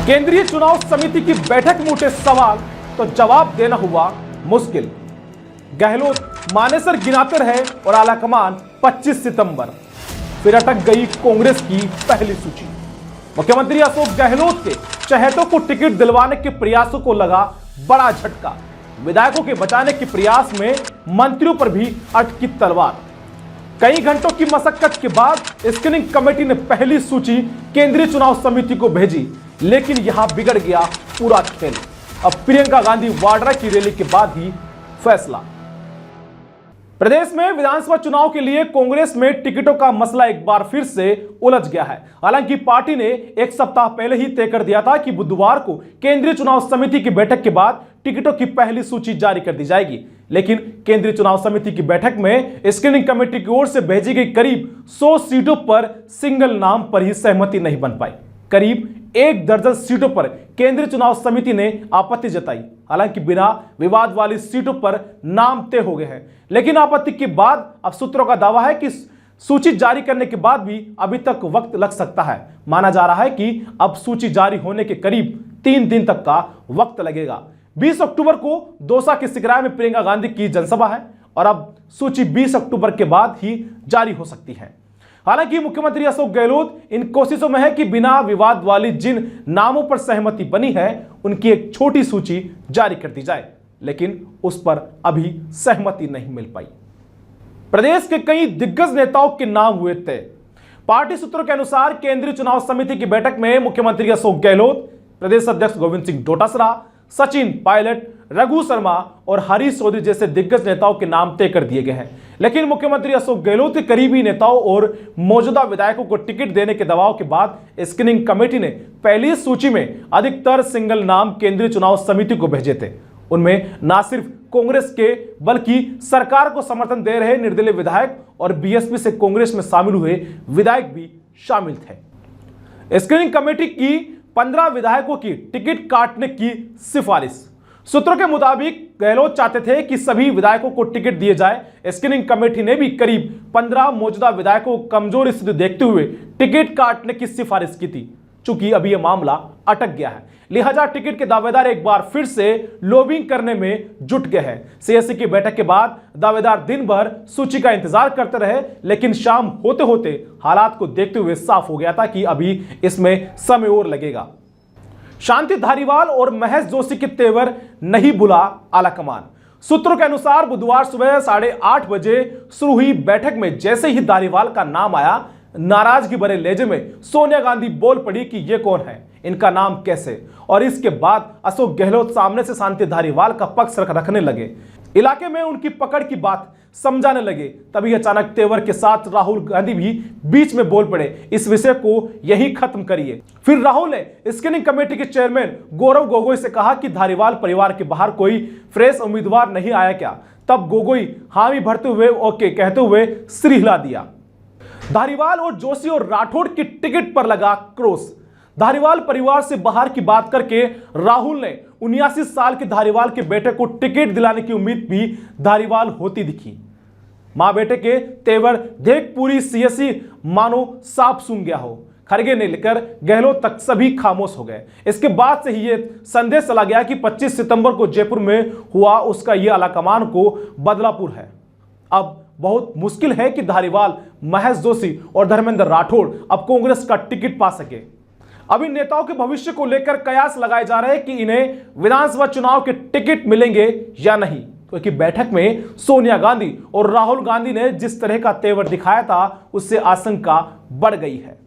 केंद्रीय चुनाव समिति की बैठक में उठे सवाल तो जवाब देना हुआ मुश्किल। गहलोत मानेसर गिनाते रहे और आलाकमान 25 सितंबर, फिर अटक गई कांग्रेस की पहली सूची। मुख्यमंत्री अशोक गहलोत के चहेतों को टिकट दिलवाने के प्रयासों को लगा बड़ा झटका। विधायकों के बचाने के प्रयास में मंत्रियों पर भी अटकी तलवार। कई घंटों की मशक्कत के बाद स्क्रीनिंग कमेटी ने पहली सूची केंद्रीय चुनाव समिति को भेजी, लेकिन यहां बिगड़ गया पूरा खेल। अब प्रियंका गांधी वाड्रा की रैली के बाद ही फैसला। प्रदेश में विधानसभा चुनाव के लिए कांग्रेस में टिकटों का मसला एक बार फिर से उलझ गया है। हालांकि पार्टी ने एक सप्ताह पहले ही तय कर दिया था कि बुधवार को केंद्रीय चुनाव समिति की बैठक के बाद टिकटों की पहली सूची जारी कर दी जाएगी, लेकिन केंद्रीय चुनाव समिति की बैठक में स्क्रीनिंग कमेटी की ओर से भेजी गई करीब 100 सीटों पर सिंगल नाम पर ही सहमति नहीं बन पाई। करीब 1 दर्जन सीटों पर केंद्रीय चुनाव समिति ने आपत्ति जताई। हालांकि बिना विवाद वाली सीटों पर नाम तय हो गए हैं, लेकिन आपत्ति के बाद अब सूत्रों का दावा है कि सूची जारी करने के बाद भी अभी तक वक्त लग सकता है। माना जा रहा है कि अब सूची जारी होने के करीब 3 दिन तक का वक्त लगेगा। 20 अक्टूबर को दौसा के सिकराय में प्रियंका गांधी की जनसभा है और अब सूची 20 अक्टूबर के बाद ही जारी हो सकती है। हालांकि मुख्यमंत्री अशोक गहलोत इन कोशिशों में है कि बिना विवाद वाली जिन नामों पर सहमति बनी है उनकी एक छोटी सूची जारी कर दी जाए, लेकिन उस पर अभी सहमति नहीं मिल पाई। प्रदेश के कई दिग्गज नेताओं के नाम हुए तय। पार्टी सूत्रों के अनुसार केंद्रीय चुनाव समिति की बैठक में मुख्यमंत्री अशोक गहलोत, प्रदेश अध्यक्ष गोविंद सिंह डोटासरा, सचिन पायलट, रघु शर्मा और हरीश चौधरी जैसे दिग्गज नेताओं के नाम तय कर दिए गए हैं। लेकिन मुख्यमंत्री अशोक गहलोत के करीबी नेताओं और मौजूदा विधायकों को टिकट देने के दबाव के बाद स्क्रीनिंग कमेटी ने पहली सूची में अधिकतर सिंगल नाम केंद्रीय चुनाव समिति को भेजे थे। उनमें न सिर्फ कांग्रेस के बल्कि सरकार को समर्थन दे रहे निर्दलीय विधायक और बीएसपी से कांग्रेस में शामिल हुए विधायक भी शामिल थे। स्क्रीनिंग कमेटी की 15 विधायकों की टिकट काटने की सिफारिश। सूत्रों के मुताबिक गहलोत चाहते थे कि सभी विधायकों को टिकट दिए जाए। स्क्रीनिंग कमेटी ने भी करीब 15 मौजूदा विधायकों को कमजोर स्थिति देखते हुए टिकट काटने की सिफारिश की थी। चूंकि अभी यह मामला अटक गया है, लिहाजा टिकट के दावेदार एक बार फिर से लॉबिंग करने में जुट गए हैं। सीएससी की बैठक के बाद दावेदार दिन भर सूची का इंतजार करते रहे, लेकिन शाम होते होते हालात को देखते हुए साफ हो गया था कि अभी इसमें समय और लगेगा। शांति धारीवाल और महेश जोशी के तेवर नहीं बुला आलाकमान। सूत्रों के अनुसार बुधवार सुबह 8:30 बजे शुरू हुई बैठक में जैसे ही धारीवाल का नाम आया, नाराजगी भरे लहजे में सोनिया गांधी बोल पड़ी कि ये कौन है, इनका नाम कैसे। और इसके बाद अशोक गहलोत सामने से शांति धारीवाल का पक्ष रखने लगे, इलाके में उनकी पकड़ की बात समझाने लगे। तभी अचानक तेवर के साथ राहुल गांधी भी बीच में बोल पड़े, इस विषय को यही खत्म करिए। फिर राहुल ने स्क्रीनिंग कमेटी के चेयरमैन गौरव गोगोई से कहा कि धारीवाल परिवार के बाहर कोई फ्रेश उम्मीदवार नहीं आया क्या। तब गोगोई हामी भरते हुए ओके कहते हुए सिर हिला दिया। धारीवाल और जोशी और राठौड़ की टिकट पर लगा क्रोश। धारीवाल परिवार से बाहर की बात करके राहुल ने 79 साल के धारीवाल के बेटे को टिकट दिलाने की उम्मीद भी धारीवाल होती दिखी। मां बेटे के तेवर देख पूरी सीएससी मानो साफ सुन गया हो। खड़गे ने लेकर गहलोत तक सभी खामोश हो गए। इसके बाद से ही यह संदेश चला गया कि 25 सितंबर को जयपुर में हुआ उसका यह आलाकमान को बदलापुर है। अब बहुत मुश्किल है कि धारीवाल, महेश जोशी और धर्मेंद्र राठौड़ अब कांग्रेस का टिकट पा सके। अब इन नेताओं के भविष्य को लेकर कयास लगाए जा रहे हैं कि इन्हें विधानसभा चुनाव के टिकट मिलेंगे या नहीं, क्योंकि बैठक में सोनिया गांधी और राहुल गांधी ने जिस तरह का तेवर दिखाया था उससे आशंका बढ़ गई है।